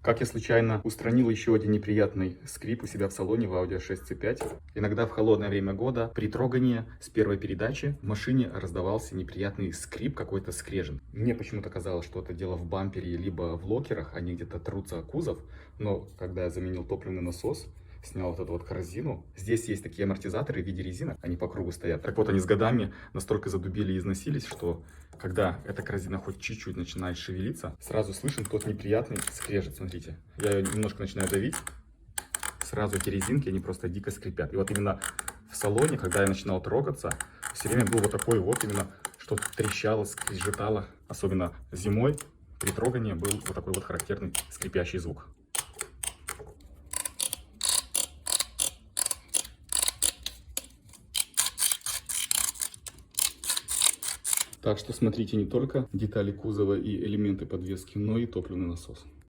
Как я случайно устранил еще один неприятный скрип у себя в салоне в Audi A6 C5. Иногда в холодное время года при трогании с первой передачи в машине раздавался неприятный скрип, какой-то скрежет. Мне почему-то казалось, что это дело в бампере либо в локерах, они где-то трутся о кузов. Но когда я заменил топливный насос, снял вот эту вот корзину. Здесь есть такие амортизаторы в виде резинок, они по кругу стоят. Так вот, они с годами настолько задубели и износились, что когда эта корзина хоть чуть-чуть начинает шевелиться, сразу слышен тот неприятный скрежет. Смотрите, я ее немножко начинаю давить, сразу эти резинки, они просто дико скрипят. И вот именно в салоне, когда я начинал трогаться, все время был вот такой вот именно, что трещало, скрежетало. Особенно зимой при трогании был вот такой вот характерный скрипящий звук. Так что смотрите не только детали кузова и элементы подвески, но и топливный насос.